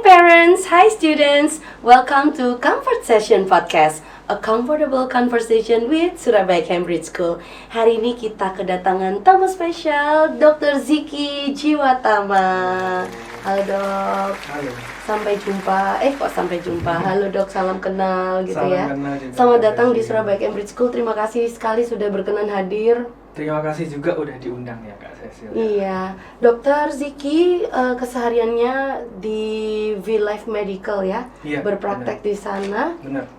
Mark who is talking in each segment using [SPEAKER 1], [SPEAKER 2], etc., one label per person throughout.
[SPEAKER 1] parents, hi students. Welcome to Comfort Session Podcast, a comfortable conversation with Surabaya Cambridge School. Hari ini kita kedatangan tamu spesial, Dr. Ziki Jiwatama. Halo dok.
[SPEAKER 2] Halo.
[SPEAKER 1] Sampai jumpa. Halo dok, salam kenal gitu
[SPEAKER 2] Salam
[SPEAKER 1] ya.
[SPEAKER 2] kenal juga.
[SPEAKER 1] Selamat datang di Surabaya Cambridge School. Terima kasih sekali sudah berkenan hadir.
[SPEAKER 2] Terima kasih juga udah diundang ya Kak Cecil.
[SPEAKER 1] Iya, Dokter Ziki kesehariannya di V-Life Medical ya,
[SPEAKER 2] Iya,
[SPEAKER 1] berpraktek di sana,
[SPEAKER 2] Benar.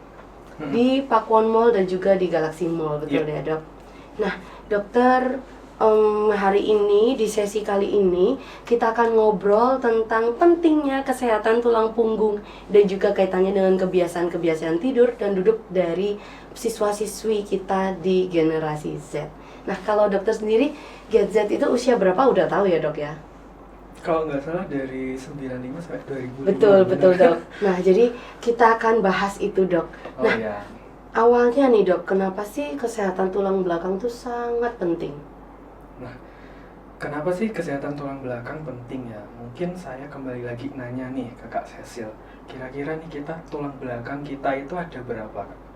[SPEAKER 1] di Pakuwon Mall dan juga di Galaxy Mall, betul
[SPEAKER 2] Iya.
[SPEAKER 1] ya dok? Nah, dokter, hari ini, di sesi kali ini, kita akan ngobrol tentang pentingnya kesehatan tulang punggung dan juga kaitannya dengan kebiasaan-kebiasaan tidur dan duduk dari siswa-siswi kita di generasi Z. Nah, kalau dokter sendiri, Gen Z itu usia berapa udah tahu ya dok ya?
[SPEAKER 2] Kalau nggak salah dari 95 sampai 2005.
[SPEAKER 1] Betul dok. Nah, jadi kita akan bahas itu dok.
[SPEAKER 2] Oh
[SPEAKER 1] Nah,
[SPEAKER 2] ya.
[SPEAKER 1] awalnya nih dok, kenapa sih kesehatan tulang belakang itu sangat penting?
[SPEAKER 2] Nah, kenapa sih kesehatan tulang belakang penting ya? Mungkin saya kembali lagi nanya nih ke Kak Cecil. Kira-kira nih tulang belakang kita itu ada berapa Kak?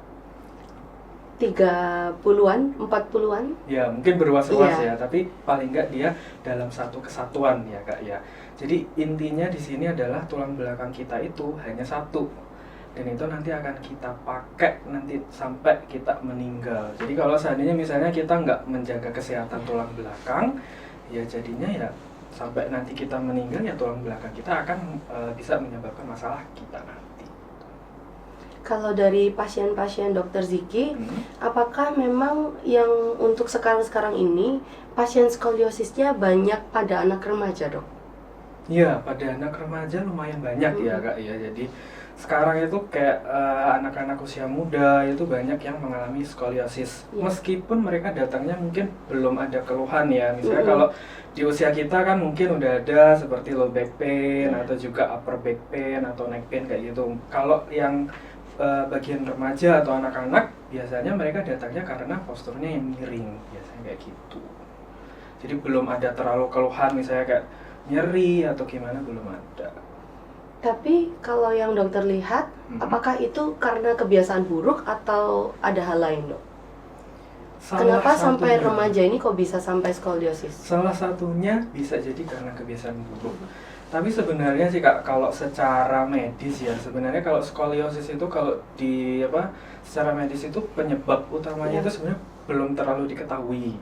[SPEAKER 1] 30-an, 40-an?
[SPEAKER 2] Ya mungkin berwas-was
[SPEAKER 1] Iya.
[SPEAKER 2] ya, tapi paling nggak dia dalam satu kesatuan ya Kak ya. Jadi intinya di sini adalah tulang belakang kita itu hanya satu, dan itu nanti akan kita pakai nanti sampai kita meninggal. Jadi kalau seandainya misalnya kita nggak menjaga kesehatan tulang belakang, ya jadinya ya sampai nanti kita meninggal ya tulang belakang kita akan bisa menyebabkan masalah kita nanti.
[SPEAKER 1] Kalau dari pasien-pasien dokter Ziki, apakah memang yang untuk sekarang-sekarang ini pasien skoliosisnya banyak pada anak remaja dok?
[SPEAKER 2] Iya, pada anak remaja lumayan banyak ya Kak ya. Jadi sekarang itu kayak anak-anak usia muda itu banyak yang mengalami skoliosis.
[SPEAKER 1] Iya.
[SPEAKER 2] Meskipun mereka datangnya mungkin belum ada keluhan ya. Misalnya kalau di usia kita kan mungkin udah ada seperti low back pain atau juga upper back pain atau neck pain kayak gitu. Kalau yang bagian remaja atau anak-anak biasanya mereka datangnya karena posturnya yang miring, biasanya kayak gitu. Jadi belum ada terlalu keluhan misalnya kayak nyeri atau gimana, belum ada.
[SPEAKER 1] Tapi kalau yang dokter lihat, apakah itu karena kebiasaan buruk atau ada hal lain dok? Kenapa sampai remaja ini kok bisa sampai skoliosis?
[SPEAKER 2] Salah satunya bisa jadi karena kebiasaan buruk. Tapi sebenarnya sih Kak, kalau secara medis ya, sebenarnya kalau skoliosis itu kalau secara medis itu penyebab utamanya itu sebenarnya belum terlalu diketahui.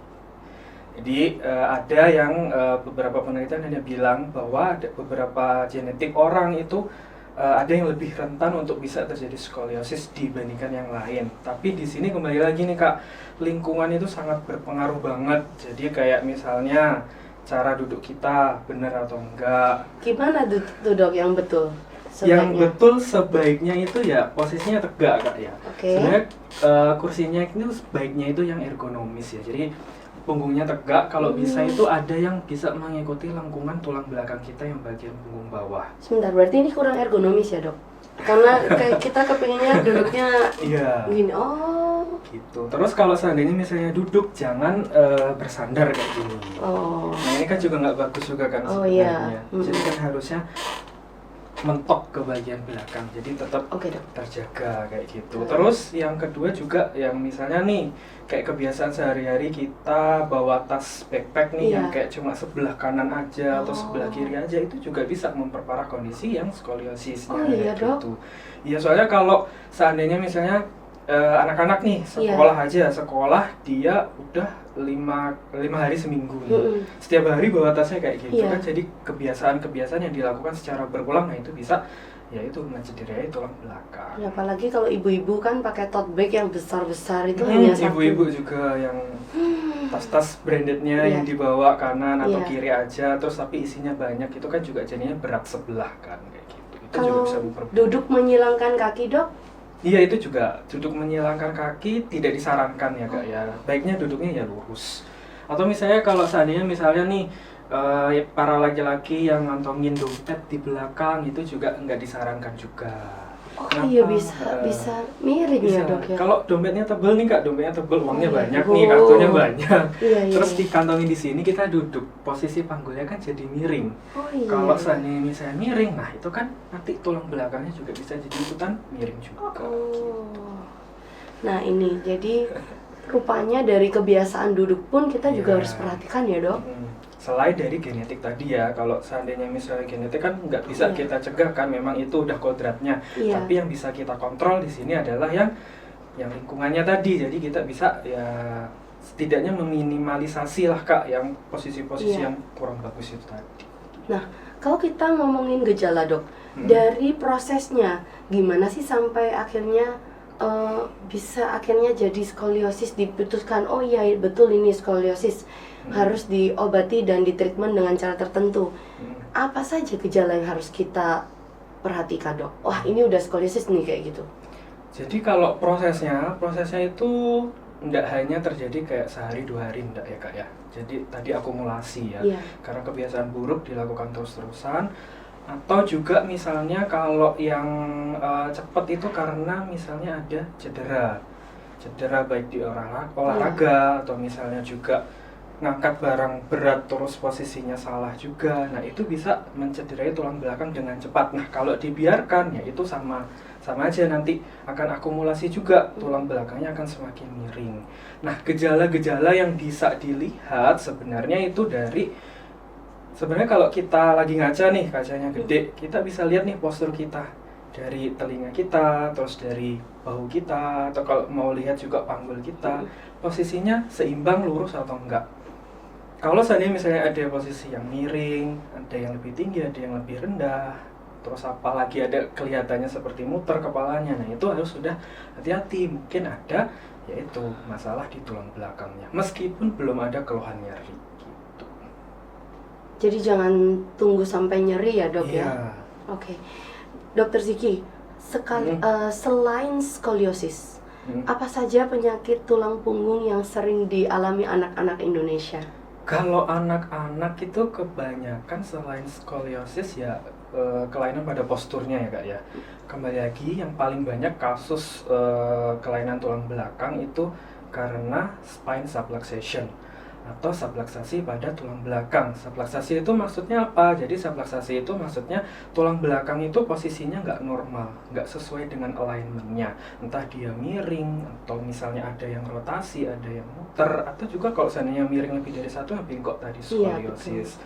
[SPEAKER 2] Jadi ada yang beberapa penelitian hanya bilang bahwa ada beberapa genetik orang itu ada yang lebih rentan untuk bisa terjadi skoliosis dibandingkan yang lain. Tapi di sini kembali lagi nih Kak, lingkungan itu sangat berpengaruh banget. Jadi kayak misalnya cara duduk kita benar atau enggak.
[SPEAKER 1] Gimana tuh dok yang betul?
[SPEAKER 2] Yang betul sebaiknya itu ya posisinya tegak Kak ya.
[SPEAKER 1] Oke.
[SPEAKER 2] Sebenarnya kursinya itu sebaiknya itu yang ergonomis ya. Jadi punggungnya tegak, kalau bisa itu ada yang bisa mengikuti lengkungan tulang belakang kita yang bagian punggung bawah.
[SPEAKER 1] Sebentar, berarti ini kurang ergonomis ya dok? Karena kayak kita kepinginnya duduknya
[SPEAKER 2] Iya.
[SPEAKER 1] gini, oh
[SPEAKER 2] Gitu. Terus kalau seandainya misalnya duduk jangan bersandar kayak gini.
[SPEAKER 1] oh
[SPEAKER 2] Nah ini kan juga nggak bagus juga kan
[SPEAKER 1] Oh,
[SPEAKER 2] sebenarnya.
[SPEAKER 1] iya.
[SPEAKER 2] Jadi kan harusnya mentok ke bagian belakang, jadi tetap
[SPEAKER 1] oke dok.
[SPEAKER 2] terjaga kayak gitu. Terus yang kedua juga yang misalnya nih kayak kebiasaan sehari-hari kita bawa tas backpack nih
[SPEAKER 1] Iya.
[SPEAKER 2] yang kayak cuma sebelah kanan aja atau
[SPEAKER 1] Oh.
[SPEAKER 2] sebelah kiri aja, itu juga bisa memperparah kondisi yang skoliosisnya.
[SPEAKER 1] Oh, iya,
[SPEAKER 2] kayak
[SPEAKER 1] Dok?
[SPEAKER 2] gitu. Iya, soalnya kalau seandainya misalnya anak-anak nih sekolah dia udah 5 hari seminggu nih. Setiap hari bawa tasnya kayak gitu
[SPEAKER 1] Iya.
[SPEAKER 2] kan, jadi kebiasaan-kebiasaan yang dilakukan secara berulang, nah itu bisa yaitu mencederai tulang belakang.
[SPEAKER 1] Ya, apalagi kalau ibu-ibu kan pakai tote bag yang besar-besar itu hanya satu.
[SPEAKER 2] Ibu-ibu juga yang tas-tas brandednya
[SPEAKER 1] Iya.
[SPEAKER 2] yang dibawa kanan atau
[SPEAKER 1] Iya.
[SPEAKER 2] kiri aja, terus tapi isinya banyak, itu kan juga jadinya berat sebelah kan kayak gitu. Itu juga
[SPEAKER 1] Kalau
[SPEAKER 2] bisa memperburuk.
[SPEAKER 1] duduk menyilangkan kaki dok?
[SPEAKER 2] Iya, itu juga duduk menyilangkan kaki tidak disarankan ya Kak ya. Baiknya duduknya ya lurus. Atau misalnya kalau seandainya misalnya nih para laki-laki yang ngantongin dompet di belakang, itu juga nggak disarankan juga.
[SPEAKER 1] Oh
[SPEAKER 2] Kenapa?
[SPEAKER 1] iya, bisa miring
[SPEAKER 2] Bisa.
[SPEAKER 1] ya dok ya.
[SPEAKER 2] Kalau dompetnya tebel nih kak, dompetnya tebel, uangnya
[SPEAKER 1] iya.
[SPEAKER 2] banyak nih, kartunya banyak.
[SPEAKER 1] Iya, iya.
[SPEAKER 2] Terus dikantongin di sini, kita duduk, posisi panggulnya kan jadi miring.
[SPEAKER 1] Oh iya.
[SPEAKER 2] Kalau seandainya misalnya miring, nah itu kan nanti tulang belakangnya juga bisa jadi ikutan miring juga.
[SPEAKER 1] Oh. Nah ini jadi rupanya dari kebiasaan duduk pun kita juga
[SPEAKER 2] Iya.
[SPEAKER 1] harus perhatikan ya dok.
[SPEAKER 2] Selain dari genetik tadi ya, kalau seandainya misalnya genetik kan nggak bisa
[SPEAKER 1] Iya.
[SPEAKER 2] kita cegah kan, memang itu udah kodratnya.
[SPEAKER 1] Iya.
[SPEAKER 2] Tapi yang bisa kita kontrol di sini adalah yang lingkungannya tadi. Jadi kita bisa ya setidaknya meminimalisasi lah kak yang posisi-posisi
[SPEAKER 1] Iya.
[SPEAKER 2] yang kurang bagus itu tadi.
[SPEAKER 1] Nah kalau kita ngomongin gejala dok, dari prosesnya gimana sih sampai akhirnya bisa akhirnya jadi skoliosis, diputuskan oh iya betul ini skoliosis, harus diobati dan ditreatment dengan cara tertentu. Apa saja gejala yang harus kita perhatikan dok? Wah ini udah skoliosis nih kayak gitu.
[SPEAKER 2] Jadi kalau prosesnya itu tidak hanya terjadi kayak sehari 2 hari enggak ya kak ya. Jadi tadi akumulasi ya,
[SPEAKER 1] Iya.
[SPEAKER 2] karena kebiasaan buruk dilakukan terus-terusan. Atau juga misalnya kalau yang cepat itu karena misalnya ada cedera baik di olahraga atau misalnya juga ngangkat barang berat terus posisinya salah juga. Nah itu bisa mencederai tulang belakang dengan cepat. Nah kalau dibiarkan ya itu sama aja, nanti akan akumulasi juga, tulang belakangnya akan semakin miring. Nah gejala-gejala yang bisa dilihat sebenarnya itu sebenarnya kalau kita lagi ngaca nih, kacanya gede, kita bisa lihat nih postur kita dari telinga kita, terus dari bahu kita, atau kalau mau lihat juga panggul kita, posisinya seimbang, lurus atau enggak. Kalau seandainya misalnya ada posisi yang miring, ada yang lebih tinggi, ada yang lebih rendah, terus apalagi ada kelihatannya seperti muter kepalanya, nah itu harus sudah hati-hati, mungkin ada yaitu masalah di tulang belakangnya, meskipun belum ada keluhan nyeri.
[SPEAKER 1] Jadi jangan tunggu sampai nyeri ya dok ya. Oke. Dokter Ziki, selain skoliosis, apa saja penyakit tulang punggung yang sering dialami anak-anak Indonesia?
[SPEAKER 2] Kalau anak-anak itu kebanyakan selain skoliosis ya kelainan pada posturnya ya kak ya. Kembali lagi yang paling banyak kasus kelainan tulang belakang itu karena spine subluxation atau subluxasi pada tulang belakang. Subluxasi itu maksudnya apa? Jadi subluxasi itu maksudnya tulang belakang itu posisinya nggak normal, nggak sesuai dengan alignmentnya. Entah dia miring, atau misalnya ada yang rotasi, ada yang muter, atau juga kalau seandainya miring lebih dari satu, yang bengkok tadi, skoliosis.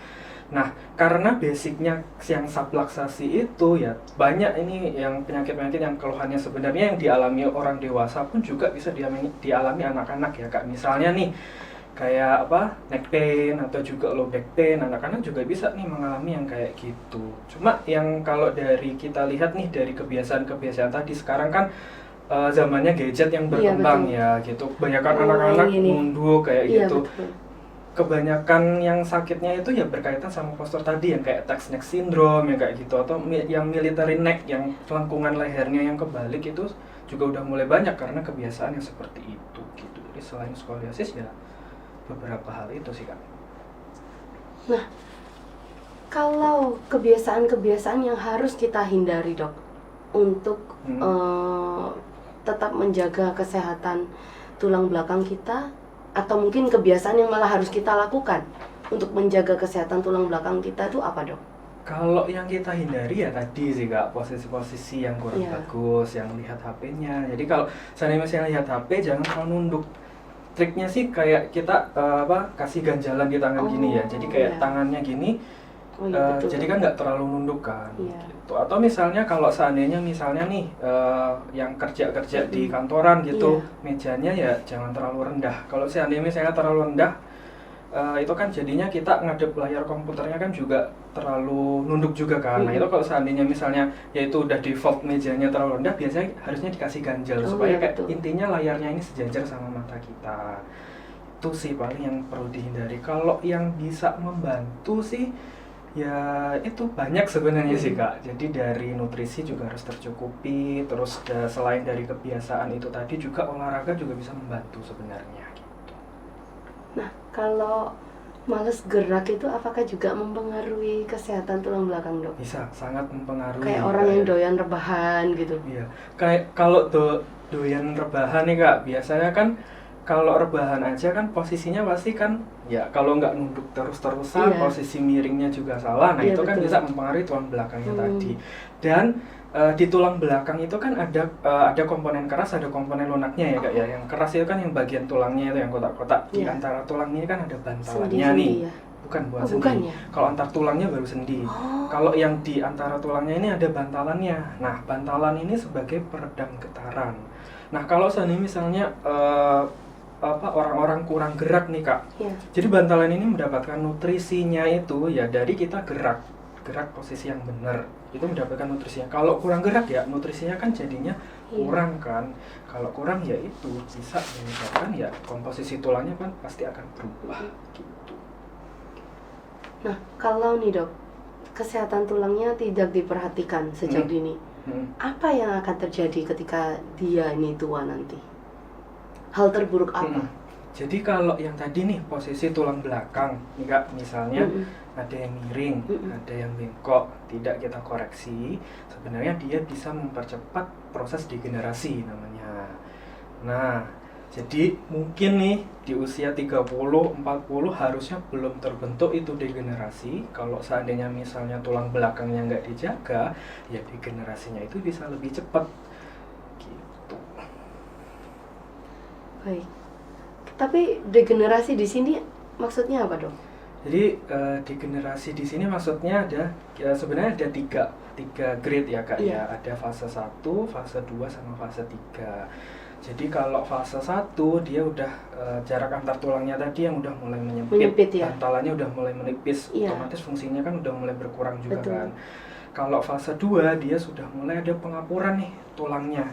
[SPEAKER 2] Nah, karena basicnya yang subluxasi itu ya banyak ini yang penyakit-penyakit yang keluhannya sebenarnya yang dialami orang dewasa pun juga bisa dialami anak-anak ya kak. Misalnya nih, kayak neck pain atau juga low back pain, anak-anak juga bisa nih mengalami yang kayak gitu. Cuma yang kalau dari kita lihat nih dari kebiasaan-kebiasaan tadi, sekarang kan zamannya gadget yang berkembang ya gitu. Kebanyakan anak-anak nunduk kayak gitu.
[SPEAKER 1] Betul.
[SPEAKER 2] Kebanyakan yang sakitnya itu ya berkaitan sama postur tadi yang kayak tuck neck syndrome yang kayak gitu, atau yang military neck yang lengkungan lehernya yang kebalik itu juga udah mulai banyak karena kebiasaan yang seperti itu gitu. Jadi selain skoliosis ya beberapa hal itu sih kak.
[SPEAKER 1] Nah, kalau kebiasaan-kebiasaan yang harus kita hindari dok untuk tetap menjaga kesehatan tulang belakang kita, atau mungkin kebiasaan yang malah harus kita lakukan untuk menjaga kesehatan tulang belakang kita itu apa dok?
[SPEAKER 2] Kalau yang kita hindari ya tadi sih kak, posisi-posisi yang kurang bagus, yang lihat HP-nya. Jadi kalau seandainya misalnya lihat HP jangan terlalu nunduk. Triknya sih kayak kita kasih ganjalan di tangan gini ya, jadi kayak tangannya gini, jadi kan nggak terlalu nunduk kan, gitu. Atau misalnya kalau seandainya misalnya nih yang kerja di kantoran gitu, mejanya ya jangan terlalu rendah. Kalau seandainya misalnya terlalu rendah, itu kan jadinya kita ngadep layar komputernya kan juga terlalu nunduk juga kan. Nah itu kalau seandainya misalnya yaitu udah default mejanya terlalu rendah, biasanya harusnya dikasih ganjal supaya kayak intinya layarnya ini sejajar sama mata kita. Itu sih paling yang perlu dihindari. Kalau yang bisa membantu sih ya itu banyak sebenarnya sih kak. Jadi dari nutrisi juga harus tercukupi, terus selain dari kebiasaan itu tadi juga olahraga juga bisa membantu sebenarnya gitu.
[SPEAKER 1] Nah kalau Males gerak itu apakah juga mempengaruhi kesehatan tulang belakang, Dok?
[SPEAKER 2] Bisa sangat mempengaruhi.
[SPEAKER 1] Kayak orang yang doyan rebahan gitu.
[SPEAKER 2] Iya, kayak kalau doyan rebahan nih Kak, biasanya kan kalau rebahan aja kan posisinya pasti kan ya kalau nggak nunduk terus-terusan,
[SPEAKER 1] Iya.
[SPEAKER 2] posisi miringnya juga salah. Nah,
[SPEAKER 1] Iya,
[SPEAKER 2] itu kan
[SPEAKER 1] betul.
[SPEAKER 2] bisa mempengaruhi tulang belakangnya tadi. Dan di tulang belakang itu kan ada komponen keras, ada komponen lunaknya ya Kak ya. Yang keras itu kan yang bagian tulangnya itu yang kotak-kotak. Di
[SPEAKER 1] Iya.
[SPEAKER 2] antara tulang ini kan ada bantalannya
[SPEAKER 1] Sendi-sendi
[SPEAKER 2] nih.
[SPEAKER 1] ya.
[SPEAKER 2] Bukan bukan
[SPEAKER 1] Oh,
[SPEAKER 2] sendi.
[SPEAKER 1] bukan ya?
[SPEAKER 2] Kalau antar tulangnya baru sendi.
[SPEAKER 1] Oh.
[SPEAKER 2] Kalau yang di antara tulangnya ini ada bantalannya. Nah, bantalan ini sebagai peredam getaran. Nah, kalau seandainya misalnya orang-orang kurang gerak nih Kak.
[SPEAKER 1] Iya.
[SPEAKER 2] Jadi bantalan ini mendapatkan nutrisinya itu ya dari kita gerak posisi yang benar. Itu mendapatkan nutrisinya. Kalau kurang gerak ya nutrisinya kan jadinya
[SPEAKER 1] Iya.
[SPEAKER 2] kurang kan. Kalau kurang ya itu bisa menyebabkan ya komposisi tulangnya kan pasti akan berubah gitu.
[SPEAKER 1] Nah, kalau nih Dok, kesehatan tulangnya tidak diperhatikan sejak dini, apa yang akan terjadi ketika dia ini tua nanti? Hal terburuk apa?
[SPEAKER 2] Jadi kalau yang tadi nih posisi tulang belakang, nih Kak, misalnya ada yang miring, ada yang bengkok, tidak kita koreksi, sebenarnya dia bisa mempercepat proses degenerasi namanya. Nah, jadi mungkin nih di usia 30, 40 harusnya belum terbentuk itu degenerasi. Kalau seandainya misalnya tulang belakangnya nggak dijaga, ya degenerasinya itu bisa lebih cepat. Gitu.
[SPEAKER 1] Baik. Tapi degenerasi di sini maksudnya apa, Dok?
[SPEAKER 2] Jadi degenerasi di sini maksudnya ada ya, sebenarnya ada tiga grade ya Kak ya. Ada fase 1, fase 2 sama fase 3. Jadi kalau fase 1 dia udah jarak antar tulangnya tadi yang udah mulai menyempit
[SPEAKER 1] ya?
[SPEAKER 2] bantalannya udah mulai menipis, otomatis fungsinya kan udah mulai berkurang juga.
[SPEAKER 1] Betul.
[SPEAKER 2] Kan. Kalau fase 2 dia sudah mulai ada pengapuran nih tulangnya.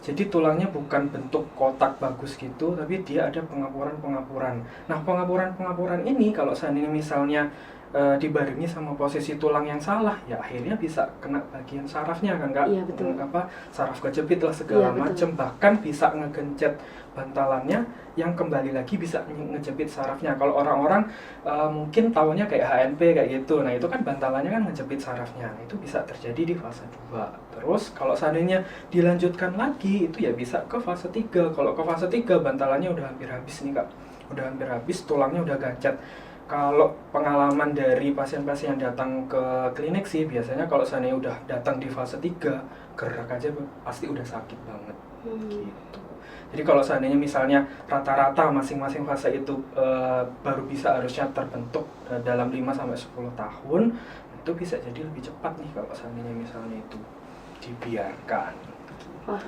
[SPEAKER 2] Jadi tulangnya bukan bentuk kotak bagus gitu, tapi dia ada pengapuran-pengapuran. Nah, pengapuran-pengapuran ini kalau seandainya misalnya dibarengi sama posisi tulang yang salah, ya akhirnya bisa kena bagian sarafnya kan Kak?
[SPEAKER 1] Iya, betul.
[SPEAKER 2] Saraf kejepit lah segala
[SPEAKER 1] Iya,
[SPEAKER 2] macam, bahkan bisa ngegencet bantalannya yang kembali lagi bisa ngejepit sarafnya. Kalau orang-orang mungkin taunya kayak HNP kayak gitu, nah itu kan bantalannya kan ngejepit sarafnya. Nah, itu bisa terjadi di fase 2. Terus kalau seandainya dilanjutkan lagi, itu ya bisa ke fase 3. Kalau ke fase 3 bantalannya udah hampir habis nih Kak, udah hampir habis, tulangnya udah gancet. Kalau pengalaman dari pasien-pasien yang datang ke klinik sih, biasanya kalau seandainya udah datang di fase 3, gerak aja pasti udah sakit banget. Gitu. Jadi kalau seandainya misalnya rata-rata masing-masing fase itu baru bisa harusnya terbentuk dalam 5-10 tahun, itu bisa jadi lebih cepat nih kalau seandainya misalnya itu dibiarkan.
[SPEAKER 1] Wah,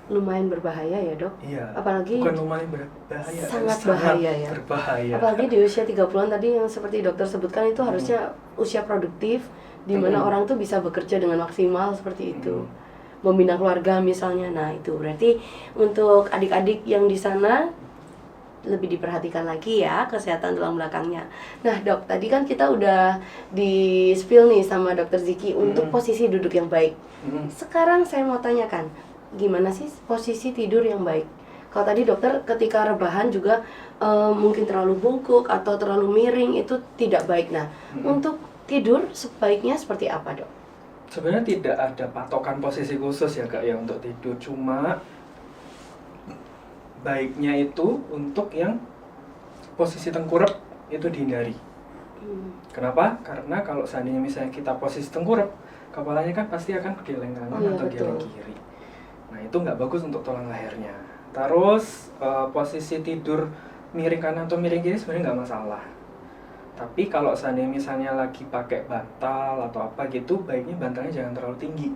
[SPEAKER 1] lumayan berbahaya ya Dok?
[SPEAKER 2] Iya,
[SPEAKER 1] apalagi
[SPEAKER 2] bukan lumayan berbahaya,
[SPEAKER 1] sangat bahaya ya.
[SPEAKER 2] Berbahaya.
[SPEAKER 1] Apalagi di usia 30-an tadi yang seperti dokter sebutkan itu harusnya usia produktif, di mana orang tuh bisa bekerja dengan maksimal seperti itu. Membina keluarga misalnya. Nah, itu berarti untuk adik-adik yang di sana lebih diperhatikan lagi ya kesehatan tulang belakangnya. Nah Dok, tadi kan kita udah di spill nih sama Dokter Ziki untuk posisi duduk yang baik. Sekarang saya mau tanyakan, gimana sih posisi tidur yang baik? Kalau tadi dokter ketika rebahan juga mungkin terlalu bungkuk atau terlalu miring itu tidak baik. Nah, untuk tidur sebaiknya seperti apa Dok?
[SPEAKER 2] Sebenarnya tidak ada patokan posisi khusus ya Kak ya untuk tidur, cuma baiknya itu untuk yang posisi tengkurap itu dihindari. Kenapa? Karena kalau seandainya misalnya kita posisi tengkurap, kepalanya kan pasti akan geleng kanan atau geleng kiri. Nah itu nggak bagus untuk tulang lehernya. Terus posisi tidur miring kanan atau miring kiri sebenarnya nggak masalah. Tapi kalau seandainya misalnya lagi pakai bantal atau apa gitu, baiknya bantalnya jangan terlalu tinggi.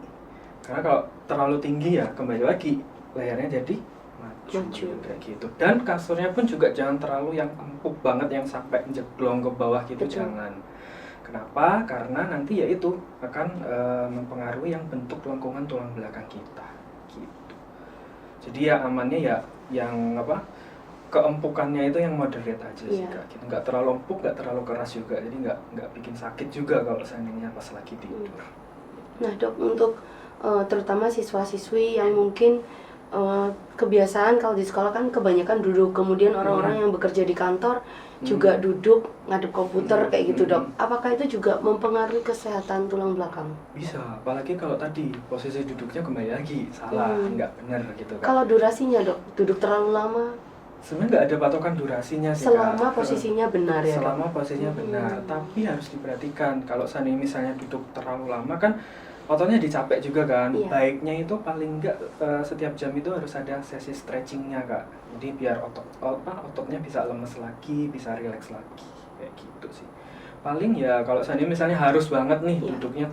[SPEAKER 2] Karena kalau terlalu tinggi ya kembali lagi lehernya jadi maju kayak gitu. Dan kasurnya pun juga jangan terlalu yang empuk banget yang sampai jeglong ke bawah gitu. Betul. Jangan. Kenapa? Karena nanti ya itu akan mempengaruhi yang bentuk lengkungan tulang belakang kita gitu. Jadi ya amannya ya yang keempukannya itu yang moderate aja sih Kak. Gitu. Nggak terlalu empuk, nggak terlalu keras juga. Jadi nggak bikin sakit juga kalau seandainya pas lagi tidur.
[SPEAKER 1] Nah Dok, untuk terutama siswa-siswi yang mungkin kebiasaan kalau di sekolah kan kebanyakan duduk, kemudian orang-orang yang bekerja di kantor juga duduk ngadep komputer kayak gitu dok. Apakah itu juga mempengaruhi kesehatan tulang belakang?
[SPEAKER 2] Bisa, apalagi kalau tadi posisi duduknya kembali lagi salah, nggak benar gitu kan.
[SPEAKER 1] Kalau durasinya dok, duduk terlalu lama?
[SPEAKER 2] Sebenarnya nggak ada patokan durasinya sih
[SPEAKER 1] Selama
[SPEAKER 2] Kak.
[SPEAKER 1] posisinya benar ya
[SPEAKER 2] Selama
[SPEAKER 1] dok?
[SPEAKER 2] posisinya benar, tapi harus diperhatikan kalau seandainya misalnya duduk terlalu lama kan ototnya dicapek juga kan.
[SPEAKER 1] Iya.
[SPEAKER 2] Baiknya itu paling nggak setiap jam itu harus ada sesi stretchingnya Kak. Jadi biar ototnya bisa lemes lagi, bisa rileks lagi kayak gitu sih. Paling ya kalau seandainya misalnya harus banget nih
[SPEAKER 1] Iya.
[SPEAKER 2] duduknya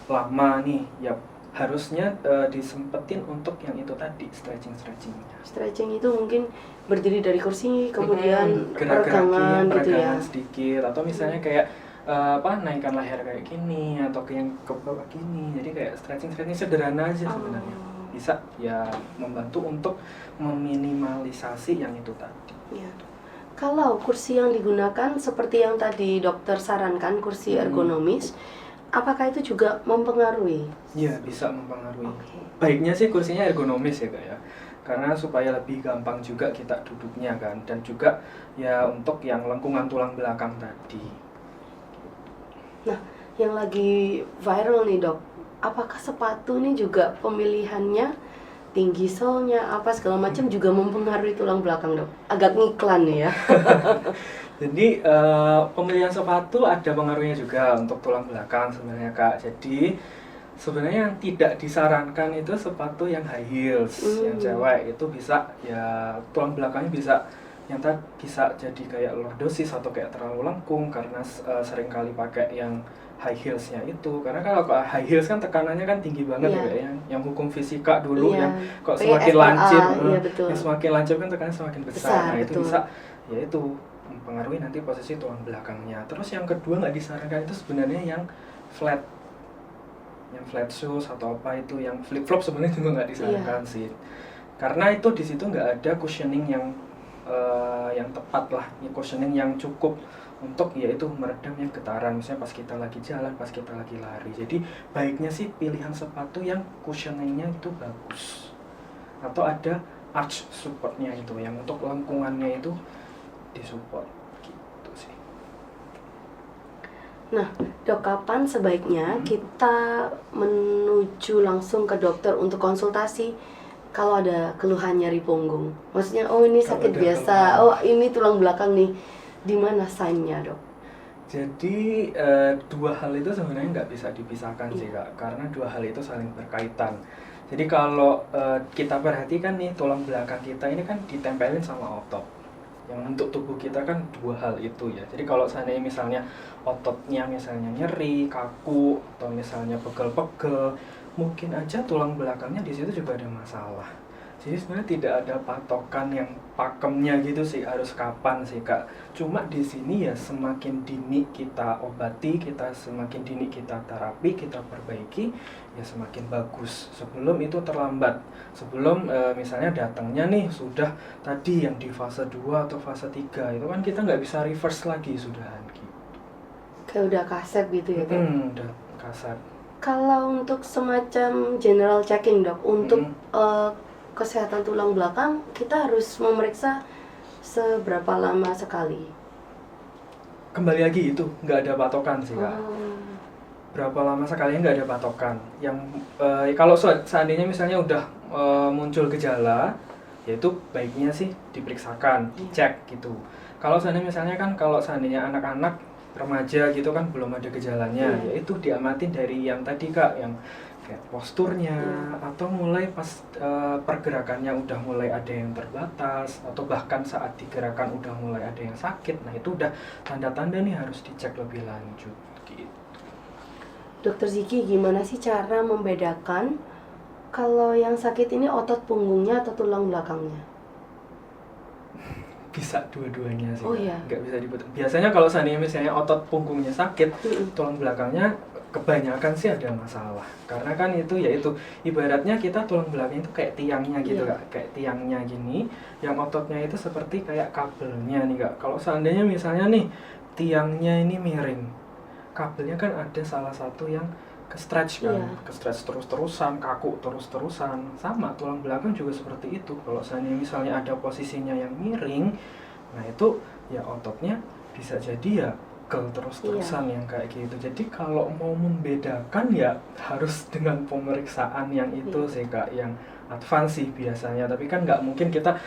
[SPEAKER 2] lama nih, ya harusnya disempetin untuk yang itu tadi stretchingnya.
[SPEAKER 1] Stretching itu mungkin berdiri dari kursi, kemudian
[SPEAKER 2] gerak-gerakin
[SPEAKER 1] peregangan gitu ya.
[SPEAKER 2] sedikit, atau misalnya kayak naikkan leher kayak gini atau kayak ke bawah gini. Jadi kayak stretching sederhana aja sebenarnya. Bisa ya membantu untuk meminimalisasi yang itu tadi.
[SPEAKER 1] Ya. Kalau kursi yang digunakan seperti yang tadi dokter sarankan, kursi ergonomis, apakah itu juga mempengaruhi?
[SPEAKER 2] Iya, bisa mempengaruhi.
[SPEAKER 1] Oke.
[SPEAKER 2] Baiknya sih kursinya ergonomis ya Kak ya. Karena supaya lebih gampang juga kita duduknya kan, dan juga ya untuk yang lengkungan tulang belakang tadi.
[SPEAKER 1] Nah, yang lagi viral nih dok, apakah sepatu nih juga pemilihannya tinggi solnya apa segala macam juga mempengaruhi tulang belakang dok? Agak ngiklan nih ya.
[SPEAKER 2] Jadi pemilihan sepatu ada pengaruhnya juga untuk tulang belakang sebenarnya Kak. Jadi sebenarnya yang tidak disarankan itu sepatu yang high heels, yang cewek itu bisa ya tulang belakangnya bisa jadi kayak lordosis atau kayak terlalu lengkung karena sering kali pakai yang high heelsnya itu. Karena kalau high heels kan tekanannya kan tinggi banget ya, yang hukum fisika dulu yang kok semakin lancip, yang semakin lancip kan tekanannya semakin besar. Nah itu bisa ya itu mempengaruhi nanti posisi tulang belakangnya. Terus yang kedua nggak disarankan itu sebenarnya yang flat shoes atau apa itu, yang flip flop sebenarnya juga nggak disarankan sih, karena itu di situ nggak ada cushioning yang tepat lah, cushioning yang cukup untuk yaitu meredam yang getaran, misalnya pas kita lagi jalan, pas kita lagi lari. Jadi baiknya sih pilihan sepatu yang cushioningnya itu bagus, atau ada arch supportnya itu, yang untuk lengkungannya itu disupport gitu sih.
[SPEAKER 1] Nah, dok, kapan sebaiknya kita menuju langsung ke dokter untuk konsultasi kalau ada keluhan nyeri punggung? Maksudnya, oh ini sakit biasa, oh ini tulang belakang nih. Di mana sign-nya dok?
[SPEAKER 2] Jadi dua hal itu sebenarnya nggak bisa dipisahkan sih Kak, karena dua hal itu saling berkaitan. Jadi kalau kita perhatikan nih, tulang belakang kita ini kan ditempelin sama otot. Yang untuk tubuh kita kan dua hal itu ya. Jadi kalau seandainya misalnya ototnya misalnya nyeri, kaku, atau misalnya pegel-pegel, mungkin aja tulang belakangnya di situ juga ada masalah. Jadi sebenarnya tidak ada patokan yang pakemnya gitu sih, harus kapan sih Kak. Cuma di sini ya semakin dini kita obati, semakin dini kita terapi, kita perbaiki, ya semakin bagus. Sebelum itu terlambat. Sebelum misalnya datangnya nih sudah tadi yang di fase 2 atau fase 3, itu kan kita nggak bisa reverse lagi sudahan gitu.
[SPEAKER 1] Kayak udah kaset gitu ya dok?
[SPEAKER 2] Udah kasar.
[SPEAKER 1] Kalau untuk semacam general checking dok, untuk kesehatan tulang belakang kita harus memeriksa seberapa lama sekali?
[SPEAKER 2] Kembali lagi itu nggak ada patokan sih Kak. Berapa lama sekali nggak ada patokan. Yang kalau seandainya misalnya udah muncul gejala, yaitu baiknya sih diperiksakan, dicek gitu. Kalau seandainya misalnya kan kalau seandainya anak-anak remaja gitu kan belum ada gejalanya, yaitu diamatin dari yang tadi Kak, yang kayak posturnya, atau mulai pas pergerakannya udah mulai ada yang terbatas, atau bahkan saat digerakkan udah mulai ada yang sakit. Nah itu udah tanda-tanda nih harus dicek lebih lanjut gitu.
[SPEAKER 1] Dokter Ziki, gimana sih cara membedakan kalau yang sakit ini otot punggungnya atau tulang belakangnya?
[SPEAKER 2] Bisa dua-duanya sih.
[SPEAKER 1] Oh iya.
[SPEAKER 2] Nggak bisa dibedakan. Biasanya kalau seandainya misalnya otot punggungnya sakit, tulang belakangnya kebanyakan sih ada masalah. Karena kan itu yaitu ibaratnya kita tulang belakang itu kayak tiangnya gitu Kak. Kayak tiangnya gini, yang ototnya itu seperti kayak kabelnya nih Kak. Kalau seandainya misalnya nih tiangnya ini miring, kabelnya kan ada salah satu yang ke stretch kan,
[SPEAKER 1] Iya.
[SPEAKER 2] ke stretch terus-terusan, kaku terus-terusan. Sama tulang belakang juga seperti itu. Kalau seandainya misalnya ada posisinya yang miring, nah itu ya ototnya bisa jadi ya pegel terus-terusan yang kayak gitu. Jadi kalau mau membedakan ya harus dengan pemeriksaan yang itu sih Kak, yang advance sih biasanya. Tapi kan nggak mungkin kita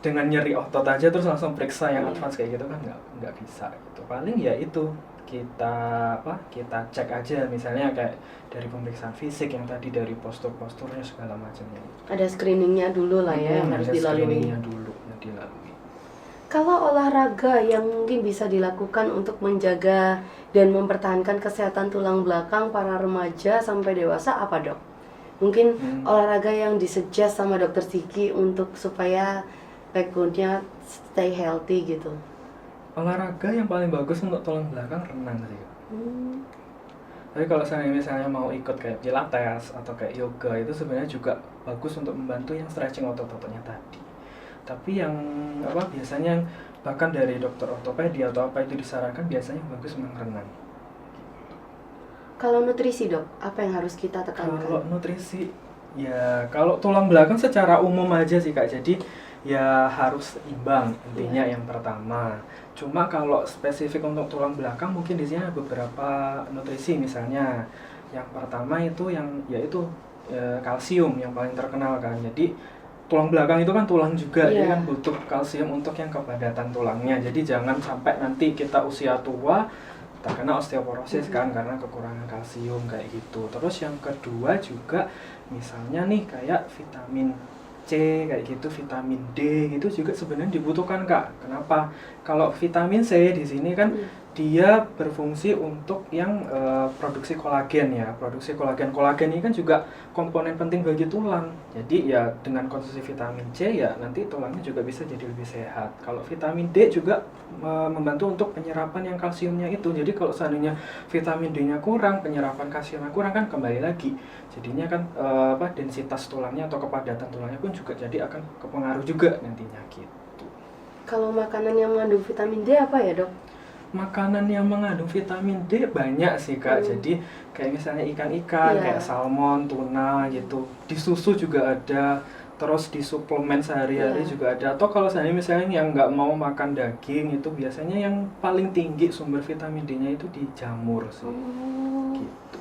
[SPEAKER 2] dengan nyeri otot aja terus langsung periksa yang advance kayak gitu kan nggak bisa gitu. Paling ya itu kita cek aja misalnya kayak dari pemeriksaan fisik yang tadi, dari posturnya segala macamnya.
[SPEAKER 1] Ada screeningnya dulu lah ya yang harus
[SPEAKER 2] ada
[SPEAKER 1] dilalui.
[SPEAKER 2] screeningnya dulu yang dilalui.
[SPEAKER 1] Kalau olahraga yang mungkin bisa dilakukan untuk menjaga dan mempertahankan kesehatan tulang belakang para remaja sampai dewasa apa dok? Mungkin olahraga yang disuggest sama dokter Ziki untuk supaya backbone-nya stay healthy gitu.
[SPEAKER 2] Olahraga yang paling bagus untuk tulang belakang renang sih. Tapi kalau saya misalnya mau ikut kayak pilates atau kayak yoga itu sebenarnya juga bagus untuk membantu yang stretching otot-ototnya tadi. Tapi yang biasanya bahkan dari dokter ortopedi atau apa itu disarankan biasanya bagus memang renang.
[SPEAKER 1] Kalau nutrisi dok, apa yang harus kita tekankan?
[SPEAKER 2] Kalau nutrisi ya kalau tulang belakang secara umum aja sih Kak. Jadi ya harus imbang intinya yang pertama. Cuma kalau spesifik untuk tulang belakang mungkin di sini ada beberapa nutrisi misalnya. Yang pertama itu yaitu kalsium yang paling terkenal kan. Jadi tulang belakang itu kan tulang juga, dia kan butuh kalsium untuk yang kepadatan tulangnya. Jadi jangan sampai nanti kita usia tua terkena osteoporosis kan karena kekurangan kalsium kayak gitu. Terus yang kedua juga misalnya nih kayak vitamin C kayak gitu, vitamin D gitu juga sebenarnya dibutuhkan Kak. Kenapa? Kalau vitamin C di sini kan dia berfungsi untuk yang produksi kolagen ya. Produksi kolagen ini kan juga komponen penting bagi tulang. Jadi ya dengan konsumsi vitamin C ya nanti tulangnya juga bisa jadi lebih sehat. Kalau vitamin D juga membantu untuk penyerapan yang kalsiumnya itu. Jadi kalau seandainya vitamin D-nya kurang, penyerapan kalsiumnya kurang kan kembali lagi. Jadinya kan densitas tulangnya atau kepadatan tulangnya pun juga jadi akan kepengaruh juga nantinya gitu.
[SPEAKER 1] Kalau makanan yang mengandung vitamin D apa ya dok?
[SPEAKER 2] Makanan yang mengandung vitamin D banyak sih Kak. Jadi kayak misalnya ikan-ikan, kayak salmon, tuna gitu. Di susu juga ada, terus di suplemen sehari-hari juga ada. Atau kalau misalnya yang nggak mau makan daging itu biasanya yang paling tinggi sumber vitamin D-nya itu di jamur sih. Gitu.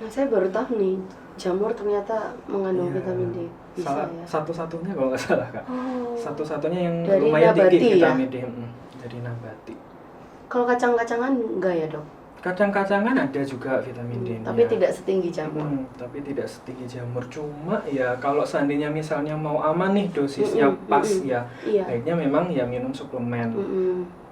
[SPEAKER 1] Nah saya baru tahu nih, jamur ternyata mengandung vitamin D. Bisa ya?
[SPEAKER 2] Satu-satunya kalau nggak salah Kak. Satu-satunya yang
[SPEAKER 1] dari
[SPEAKER 2] lumayan
[SPEAKER 1] nabati,
[SPEAKER 2] tinggi vitamin
[SPEAKER 1] ya?
[SPEAKER 2] D. Dari nabati.
[SPEAKER 1] Kalau kacang-kacangan enggak ya dok?
[SPEAKER 2] Kacang-kacangan ada juga vitamin D-nya.
[SPEAKER 1] Tapi tidak setinggi jamur.
[SPEAKER 2] Tapi tidak setinggi jamur. Cuma ya kalau seandainya misalnya mau aman nih dosisnya pas ya, baiknya memang ya minum suplemen.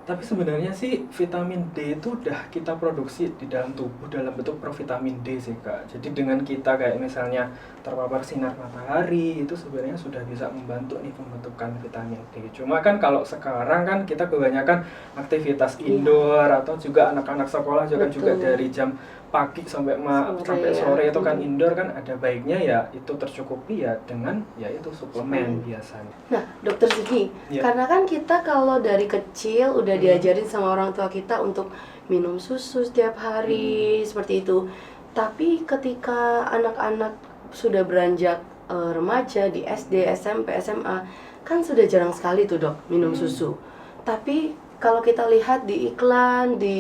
[SPEAKER 2] Tapi sebenarnya sih vitamin D itu udah kita produksi di dalam tubuh dalam bentuk provitamin D sih Kak. Jadi dengan kita kayak misalnya terpapar sinar matahari itu sebenarnya sudah bisa membantu nih pembentukan vitamin D. Cuma kan kalau sekarang kan kita kebanyakan aktivitas indoor atau juga anak-anak sekolah juga dari jam pagi sampai sore itu kan indoor kan, ada baiknya ya itu tercukupi ya dengan ya itu suplemen biasanya.
[SPEAKER 1] Nah dokter Ziki, karena kan kita kalau dari kecil udah diajarin sama orang tua kita untuk minum susu setiap hari seperti itu. Tapi ketika anak-anak sudah beranjak remaja di SD, SMP, SMA kan sudah jarang sekali tuh dok minum susu. Tapi kalau kita lihat di iklan di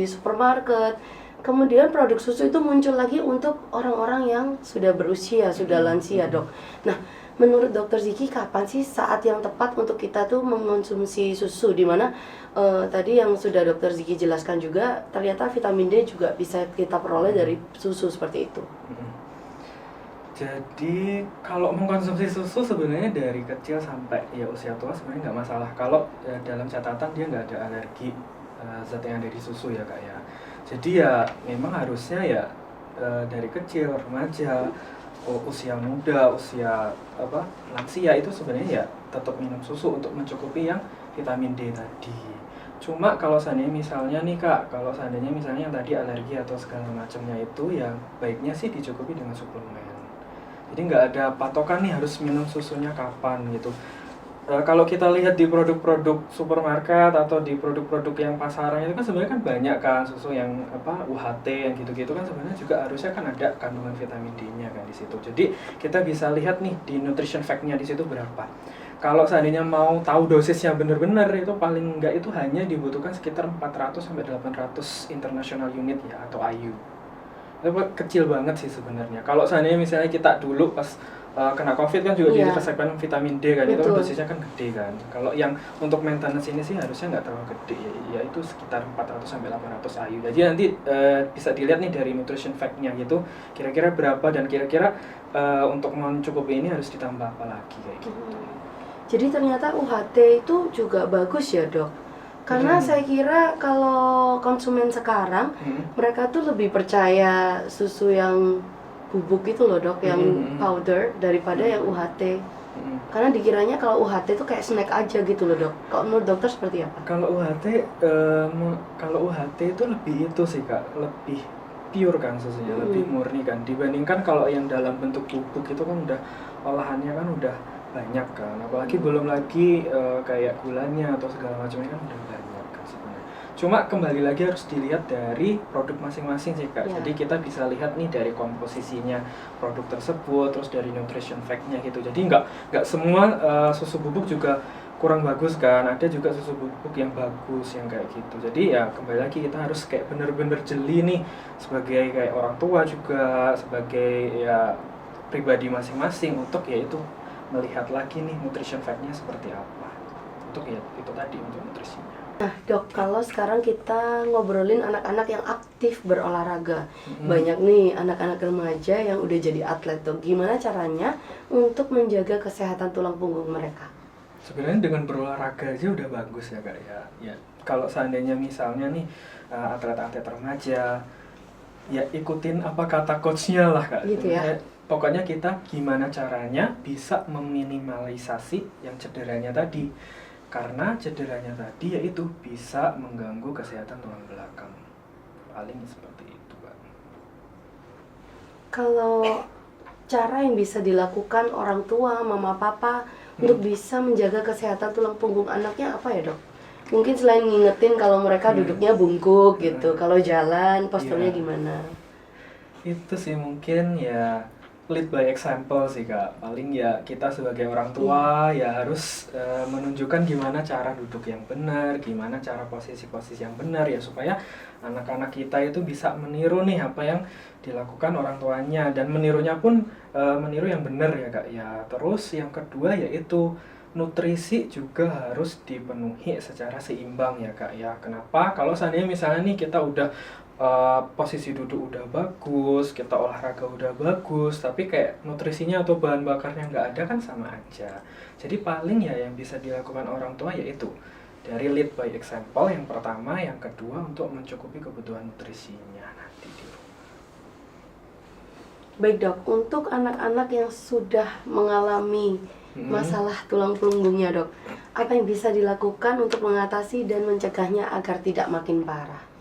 [SPEAKER 1] supermarket, kemudian produk susu itu muncul lagi untuk orang-orang yang sudah berusia, sudah lansia dok. Nah, menurut dokter Ziki kapan sih saat yang tepat untuk kita tuh mengonsumsi susu? Dimana tadi yang sudah dokter Ziki jelaskan juga, ternyata vitamin D juga bisa kita peroleh dari susu seperti itu.
[SPEAKER 2] Jadi kalau mengkonsumsi susu sebenarnya dari kecil sampai ya usia tua sebenarnya nggak masalah. Kalau dalam catatan dia nggak ada alergi zat yang ada di susu ya Kak ya. Jadi ya memang harusnya ya dari kecil, remaja, usia muda, usia lansia itu sebenarnya ya tetap minum susu untuk mencukupi yang vitamin D tadi. Cuma kalau seandainya misalnya nih Kak, kalau seandainya misalnya yang tadi alergi atau segala macamnya itu ya baiknya sih dicukupi dengan suplemen. Jadi nggak ada patokan nih harus minum susunya kapan gitu. Kalau kita lihat di produk-produk supermarket atau di produk-produk yang pasaran itu kan sebenarnya kan banyak kan susu yang apa UHT yang gitu-gitu kan sebenarnya juga harusnya kan ada kandungan vitamin D-nya kan di situ. Jadi kita bisa lihat nih di nutrition fact-nya di situ berapa. Kalau seandainya mau tahu dosisnya benar-benar itu paling enggak itu hanya dibutuhkan sekitar 400 sampai 800 international unit ya atau IU. Itu kecil banget sih sebenarnya. Kalau seandainya misalnya kita dulu pas kena COVID kan juga
[SPEAKER 1] Iya.
[SPEAKER 2] diresepkan vitamin D kan, itu kan
[SPEAKER 1] Betul.
[SPEAKER 2] dosisnya kan gede kan. Kalau yang untuk maintenance ini sih harusnya nggak terlalu gede ya itu sekitar 400 sampai 800 IU. Jadi nanti bisa dilihat nih dari nutrition fact-nya gitu, kira-kira berapa dan kira-kira untuk mencukupi ini harus ditambah apa lagi kayak gitu.
[SPEAKER 1] Jadi ternyata UHT itu juga bagus ya dok. Karena saya kira kalau konsumen sekarang mereka tuh lebih percaya susu yang bubuk itu loh dok, yang powder daripada yang UHT. Karena dikiranya kalau UHT itu kayak snack aja gitu loh dok. Kalau menurut dokter seperti apa?
[SPEAKER 2] Kalau UHT itu lebih itu sih kak, lebih pure kan susunya, lebih murni kan. Dibandingkan kalau yang dalam bentuk bubuk itu kan udah olahannya kan udah banyak kan. Apalagi belum lagi kayak gulanya atau segala macamnya kan udah banyak kan sebenarnya. Cuma kembali lagi harus dilihat dari produk masing-masing sih kak.
[SPEAKER 1] Ya.
[SPEAKER 2] Jadi kita bisa lihat nih dari komposisinya produk tersebut, terus dari nutrition fact-nya gitu. Jadi nggak semua susu bubuk juga kurang bagus kan, ada juga susu bubuk yang bagus yang kayak gitu. Jadi ya kembali lagi kita harus kayak bener-bener jeli nih sebagai kayak orang tua juga, sebagai ya pribadi masing-masing untuk yaitu melihat lagi nih nutrition fact-nya seperti apa. Untuk ya itu tadi untuk nutrisinya.
[SPEAKER 1] Nah dok, kalau sekarang kita ngobrolin anak-anak yang aktif berolahraga, banyak nih anak-anak remaja yang udah jadi atlet dok. Gimana caranya untuk menjaga kesehatan tulang punggung mereka?
[SPEAKER 2] Sebenarnya dengan berolahraga aja udah bagus ya kak ya. Ya kalau seandainya misalnya nih atlet-atlet remaja, ya ikutin apa kata coachnya lah kak.
[SPEAKER 1] Gitu ya.
[SPEAKER 2] Pokoknya kita gimana caranya bisa meminimalisasi yang cederanya tadi. Karena cederanya tadi yaitu bisa mengganggu kesehatan tulang belakang. Paling seperti itu kak.
[SPEAKER 1] Kalau cara yang bisa dilakukan orang tua, mama, papa untuk bisa menjaga kesehatan tulang punggung anaknya apa ya dok? Mungkin selain ngingetin kalau mereka duduknya bungkuk gitu, kalau jalan posturnya gimana?
[SPEAKER 2] Itu sih mungkin ya lead by example sih kak. Paling ya kita sebagai orang tua ya harus menunjukkan gimana cara duduk yang benar, gimana cara posisi-posisi yang benar ya supaya anak-anak kita itu bisa meniru nih apa yang dilakukan orang tuanya dan menirunya pun meniru yang benar ya kak ya. Terus yang kedua yaitu nutrisi juga harus dipenuhi secara seimbang ya kak ya. Kenapa? Kalau seandainya misalnya nih kita udah posisi duduk udah bagus, kita olahraga udah bagus, tapi kayak nutrisinya atau bahan bakarnya nggak ada kan sama aja. Jadi paling ya yang bisa dilakukan orang tua yaitu dari lead by example yang pertama, yang kedua untuk mencukupi kebutuhan nutrisinya nanti di rumah.
[SPEAKER 1] Baik dok, untuk anak-anak yang sudah mengalami masalah tulang punggungnya dok, apa yang bisa dilakukan untuk mengatasi dan mencegahnya agar tidak makin parah?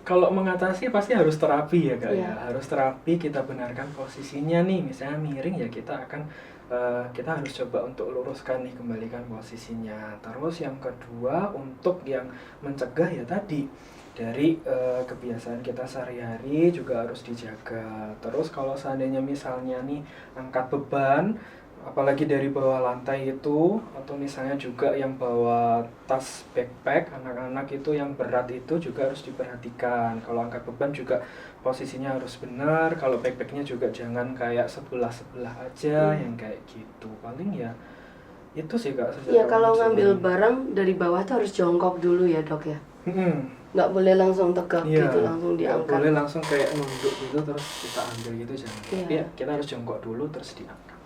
[SPEAKER 2] Kalau mengatasi pasti harus terapi ya kak
[SPEAKER 1] Iya.
[SPEAKER 2] ya, harus terapi, kita benarkan posisinya nih, misalnya miring ya kita harus coba untuk luruskan nih, kembalikan posisinya. Terus yang kedua untuk yang mencegah ya tadi dari kebiasaan kita sehari-hari juga harus dijaga. Terus kalau seandainya misalnya nih angkat beban, apalagi dari bawah lantai itu, atau misalnya juga yang bawa tas backpack, anak-anak itu yang berat itu juga harus diperhatikan. Kalau angkat beban juga posisinya harus benar, kalau backpacknya juga jangan kayak sebelah-sebelah aja yang kayak gitu. Paling ya itu sih kak.
[SPEAKER 1] Iya, kalau ngambil barang dari bawah tuh harus jongkok dulu ya dok ya? Nggak boleh langsung tegak gitu, langsung diangkat.
[SPEAKER 2] Boleh langsung kayak nunduk gitu terus kita ambil gitu, jangan.
[SPEAKER 1] Iya.
[SPEAKER 2] Kita harus jongkok dulu terus diangkat.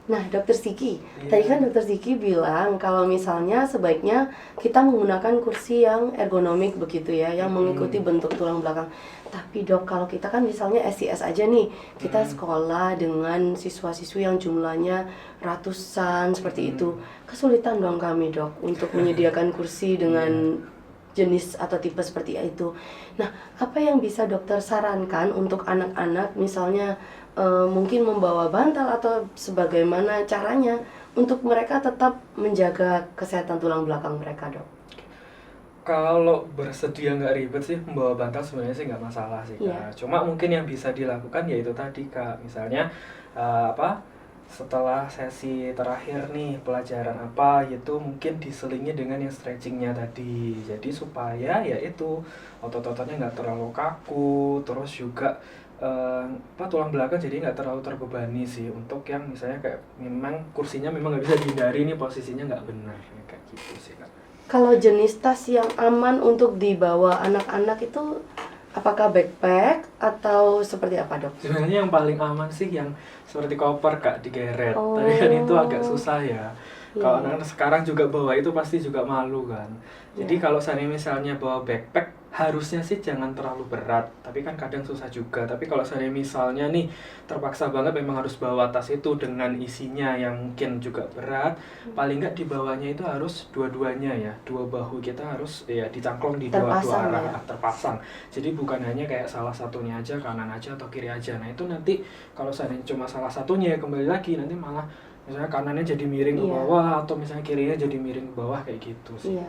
[SPEAKER 1] Nah, Dokter Siki, tadi kan Dokter Siki bilang kalau misalnya sebaiknya kita menggunakan kursi yang ergonomik begitu ya, yang mengikuti bentuk tulang belakang. Tapi dok, kalau kita kan misalnya STS aja nih, kita sekolah dengan siswa-siswi yang jumlahnya ratusan seperti itu, kesulitan dong kami dok untuk menyediakan kursi dengan jenis atau tipe seperti itu. Nah, apa yang bisa dokter sarankan untuk anak-anak misalnya mungkin membawa bantal atau sebagaimana caranya untuk mereka tetap menjaga kesehatan tulang belakang mereka, Dok?
[SPEAKER 2] Kalau bersedia nggak ribet sih membawa bantal sebenarnya sih nggak masalah sih Kak.
[SPEAKER 1] Iya.
[SPEAKER 2] Cuma mungkin yang bisa dilakukan yaitu tadi Kak, misalnya setelah sesi terakhir nih pelajaran apa itu mungkin diselingi dengan yang stretchingnya tadi. Jadi supaya ya itu otot-ototnya nggak terlalu kaku, terus juga tulang belakang jadi nggak terlalu terbebani sih. Untuk yang misalnya kayak memang kursinya memang nggak bisa dihindari nih posisinya nggak benar kayak gitu sih Kak.
[SPEAKER 1] Kalau jenis tas yang aman untuk dibawa anak-anak itu apakah backpack atau seperti apa, Dok?
[SPEAKER 2] Sebenarnya yang paling aman sih yang seperti koper Kak, digeret.
[SPEAKER 1] Oh.
[SPEAKER 2] Tapi kan itu agak susah ya. Kalau
[SPEAKER 1] Iya.
[SPEAKER 2] anak-anak sekarang juga bawa itu pasti juga malu kan. Jadi
[SPEAKER 1] Iya.
[SPEAKER 2] kalau saya misalnya bawa backpack harusnya sih jangan terlalu berat. Tapi kan kadang susah juga. Tapi kalau saya misalnya nih terpaksa banget memang harus bawa tas itu dengan isinya yang mungkin juga berat, paling nggak di bawahnya itu harus dua-duanya ya. Dua bahu kita harus ya dicangklong di dua
[SPEAKER 1] Terpasang
[SPEAKER 2] arah
[SPEAKER 1] ya?
[SPEAKER 2] terpasang. Jadi bukan hanya kayak salah satunya aja, kanan aja atau kiri aja. Nah itu nanti kalau seandainya cuma salah satunya kembali lagi nanti malah misalnya kanannya jadi miring ke
[SPEAKER 1] Iya.
[SPEAKER 2] bawah atau misalnya kirinya jadi miring ke bawah kayak gitu sih.
[SPEAKER 1] Iya.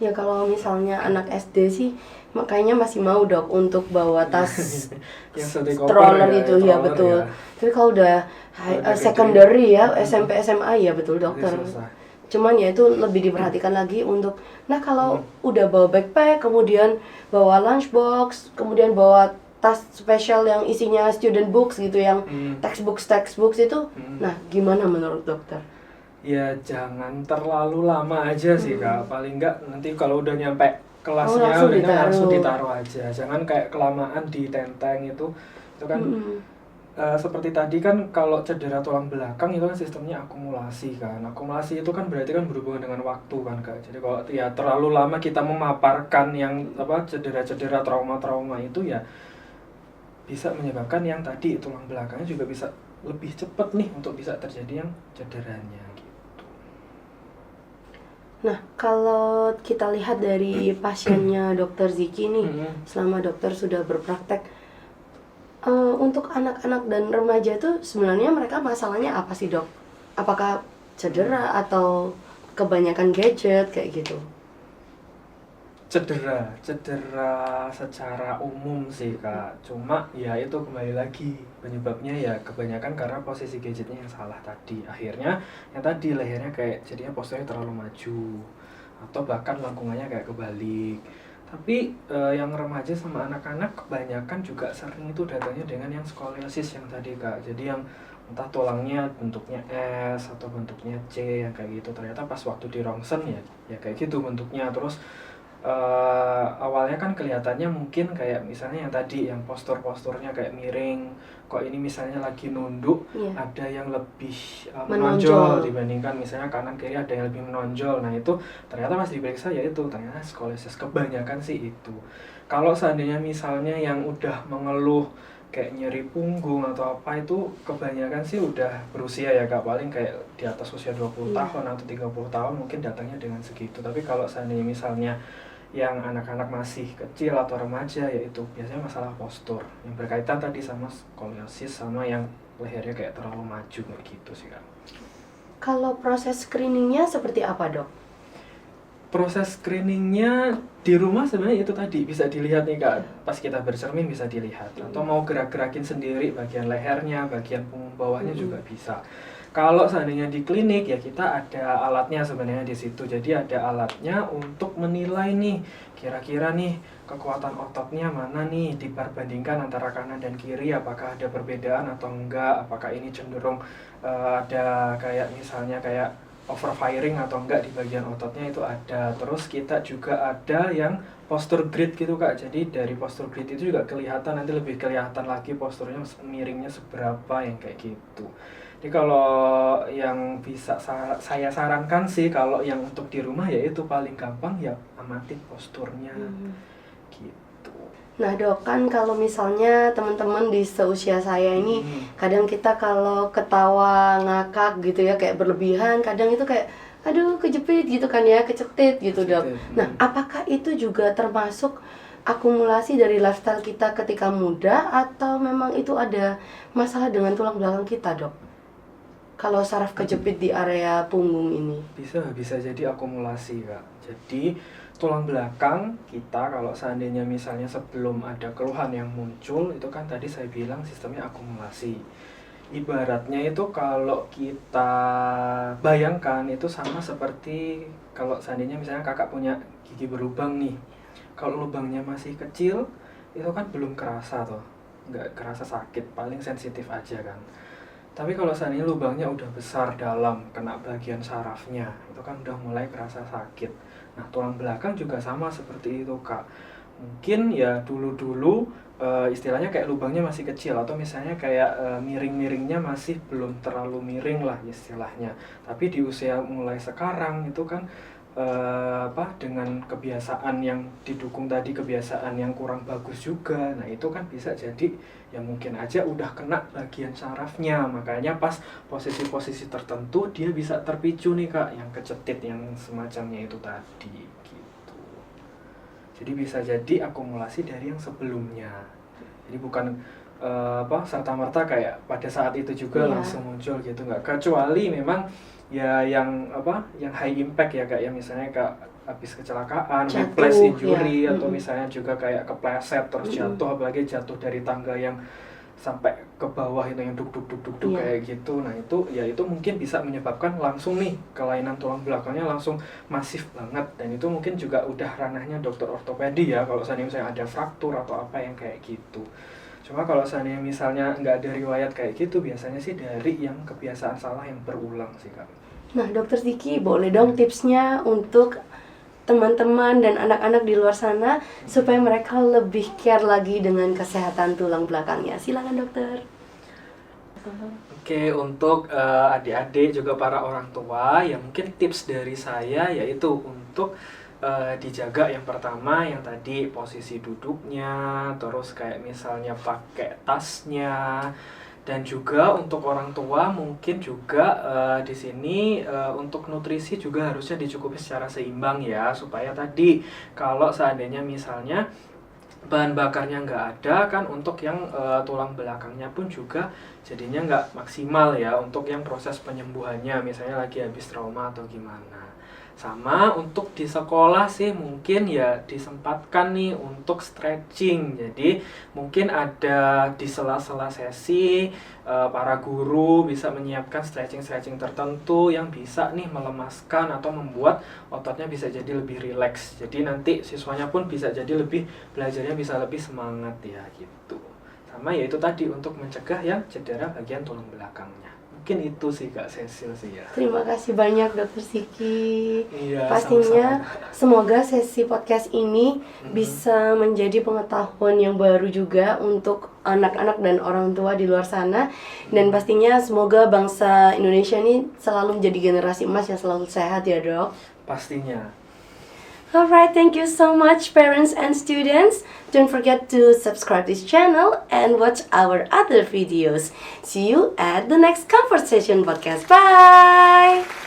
[SPEAKER 1] Ya kalau misalnya anak SD sih makanya masih mau, Dok, untuk bawa tas
[SPEAKER 2] Yang seperti koper
[SPEAKER 1] stroller
[SPEAKER 2] ya,
[SPEAKER 1] itu ya
[SPEAKER 2] stroller
[SPEAKER 1] betul.
[SPEAKER 2] ya.
[SPEAKER 1] Tapi kalau udah
[SPEAKER 2] Udah gede.
[SPEAKER 1] secondary ya, SMP SMA ya betul, dokter.
[SPEAKER 2] Jadi susah.
[SPEAKER 1] Cuman ya itu lebih diperhatikan lagi untuk kalau udah bawa backpack, kemudian bawa lunchbox, kemudian bawa tas spesial yang isinya student books gitu, yang textbooks itu. Nah, gimana menurut dokter?
[SPEAKER 2] Ya jangan terlalu lama aja sih Kak. Paling enggak nanti kalau udah nyampe kelasnya
[SPEAKER 1] langsung
[SPEAKER 2] udah
[SPEAKER 1] ditaruh.
[SPEAKER 2] langsung ditaruh aja. Jangan kayak kelamaan di tenteng itu kan seperti tadi kan kalau cedera tulang belakang itu kan sistemnya akumulasi kan. Akumulasi itu kan berarti kan berhubungan dengan waktu kan Kak. Jadi kalau ya terlalu lama kita memaparkan yang cedera-cedera trauma-trauma itu ya bisa menyebabkan yang tadi tulang belakangnya juga bisa lebih cepat nih untuk bisa terjadi yang cederanya gitu.
[SPEAKER 1] Nah, kalau kita lihat dari pasiennya Dokter Ziki nih, selama dokter sudah berpraktek, untuk anak-anak dan remaja itu sebenarnya mereka masalahnya apa sih, Dok? Apakah cedera atau kebanyakan gadget kayak gitu?
[SPEAKER 2] Cedera secara umum sih Kak. Cuma ya itu kembali lagi penyebabnya ya kebanyakan karena posisi gadgetnya yang salah tadi. Akhirnya yang tadi lehernya kayak jadinya posturnya terlalu maju atau bahkan lengkungannya kayak kebalik. Tapi yang remaja sama anak-anak kebanyakan juga sering itu datangnya dengan yang skoliosis yang tadi Kak. Jadi yang entah tulangnya bentuknya S atau bentuknya C yang kayak gitu. Ternyata pas waktu di rongsen ya kayak gitu bentuknya. Terus awalnya kan kelihatannya mungkin kayak misalnya yang tadi yang posturnya kayak miring, kok ini misalnya lagi nunduk, ada yang lebih menonjol dibandingkan misalnya kanan kiri ada yang lebih menonjol. Nah itu ternyata pas diperiksa ya itu ternyata skoliosis, kebanyakan sih itu. Kalau seandainya misalnya yang udah mengeluh kayak nyeri punggung atau apa itu kebanyakan sih udah berusia ya Kak, paling kayak di atas usia 20 tahun atau 30 tahun mungkin datangnya dengan segitu. Tapi kalau seandainya misalnya yang anak-anak masih kecil atau remaja yaitu biasanya masalah postur yang berkaitan tadi sama skoliosis sama yang lehernya kayak terlalu maju kayak gitu sih Kak.
[SPEAKER 1] Kalau proses screeningnya seperti apa, Dok?
[SPEAKER 2] Proses screeningnya di rumah sebenarnya itu tadi bisa dilihat nih Kak, pas kita bercermin bisa dilihat atau mau gerak-gerakin sendiri bagian lehernya, bagian punggung bawahnya juga bisa. Kalau seandainya di klinik ya kita ada alatnya sebenarnya di situ. Jadi ada alatnya untuk menilai nih kira-kira nih kekuatan ototnya mana nih dibandingkan antara kanan dan kiri, apakah ada perbedaan atau enggak, apakah ini cenderung ada kayak misalnya kayak overfiring atau enggak di bagian ototnya itu ada. Terus kita juga ada yang postur grid gitu Kak. Jadi dari postur grid itu juga kelihatan, nanti lebih kelihatan lagi posturnya miringnya seberapa yang kayak gitu. Jadi kalau yang bisa saya sarankan sih kalau yang untuk di rumah ya itu paling gampang ya amatin posturnya gitu.
[SPEAKER 1] Nah Dok, kan kalau misalnya teman-teman di seusia saya ini kadang kita kalau ketawa ngakak gitu ya kayak berlebihan, kadang itu kayak aduh kejepit gitu kan ya, kecetit gitu dok.
[SPEAKER 2] Kecetit.
[SPEAKER 1] Nah, apakah itu juga termasuk akumulasi dari lifestyle kita ketika muda atau memang itu ada masalah dengan tulang belakang kita dok? Kalau saraf kejepit di area punggung ini.
[SPEAKER 2] Bisa jadi akumulasi Kak. Jadi tulang belakang kita kalau seandainya misalnya sebelum ada keluhan yang muncul, itu kan tadi saya bilang sistemnya akumulasi. Ibaratnya itu kalau kita bayangkan itu sama seperti kalau seandainya misalnya kakak punya gigi berlubang nih. Kalau lubangnya masih kecil, itu kan belum kerasa tuh, nggak kerasa sakit, paling sensitif aja kan. Tapi kalau seandainya lubangnya udah besar dalam, kena bagian sarafnya, itu kan udah mulai kerasa sakit. Nah, tulang belakang juga sama seperti itu, Kak. Mungkin ya dulu-dulu istilahnya kayak lubangnya masih kecil, atau misalnya kayak miring-miringnya masih belum terlalu miring lah istilahnya. Tapi di usia mulai sekarang itu kan dengan kebiasaan yang didukung tadi, kebiasaan yang kurang bagus juga, nah itu kan bisa jadi ya mungkin aja udah kena bagian sarafnya, makanya pas posisi-posisi tertentu dia bisa terpicu nih Kak, yang kecetit yang semacamnya itu tadi gitu. Jadi bisa jadi akumulasi dari yang sebelumnya, jadi bukan serta-merta kayak pada saat itu juga langsung muncul gitu, nggak, kecuali memang ya yang high impact ya Kak, yang misalnya Kak habis kecelakaan, whiplash injury, atau misalnya juga kayak kepleset terus jatuh, apalagi jatuh dari tangga yang sampai ke bawah itu yang duk kayak gitu. Nah itu mungkin bisa menyebabkan langsung nih kelainan tulang belakangnya langsung masif banget, dan itu mungkin juga udah ranahnya dokter ortopedi ya kalau seandainya misalnya ada fraktur atau apa yang kayak gitu. Cuma kalau seandainya misalnya nggak ada riwayat kayak gitu, biasanya sih dari yang kebiasaan salah yang berulang sih Kak.
[SPEAKER 1] Nah, Dokter Diki, boleh dong tipsnya untuk teman-teman dan anak-anak di luar sana supaya mereka lebih care lagi dengan kesehatan tulang belakangnya. Silakan dokter.
[SPEAKER 2] Oke, untuk adik-adik juga para orang tua, ya mungkin tips dari saya yaitu untuk dijaga yang pertama yang tadi posisi duduknya, terus kayak misalnya pakai tasnya, dan juga untuk orang tua mungkin juga di sini untuk nutrisi juga harusnya dicukupi secara seimbang ya, supaya tadi kalau seandainya misalnya bahan bakarnya nggak ada kan, untuk yang tulang belakangnya pun juga jadinya nggak maksimal ya untuk yang proses penyembuhannya, misalnya lagi habis trauma atau gimana. Sama untuk di sekolah sih mungkin ya disempatkan nih untuk stretching. Jadi mungkin ada di sela-sela sesi para guru bisa menyiapkan stretching tertentu yang bisa nih melemaskan atau membuat ototnya bisa jadi lebih rileks. Jadi nanti siswanya pun bisa jadi lebih, belajarnya bisa lebih semangat ya gitu. Sama ya itu tadi untuk mencegah yang cedera bagian tulang belakangnya. Mungkin itu sih Kak Cecil sih ya.
[SPEAKER 1] Terima kasih banyak Dokter Siki.
[SPEAKER 2] Iya,
[SPEAKER 1] pastinya
[SPEAKER 2] sama-sama.
[SPEAKER 1] Semoga sesi podcast ini bisa menjadi pengetahuan yang baru juga untuk anak-anak dan orang tua di luar sana. Dan pastinya semoga bangsa Indonesia ini selalu menjadi generasi emas yang selalu sehat ya Dok.
[SPEAKER 2] Pastinya.
[SPEAKER 1] Alright, thank you so much parents and students. Don't forget to subscribe this channel and watch our other videos. See you at the next conversation podcast. Bye!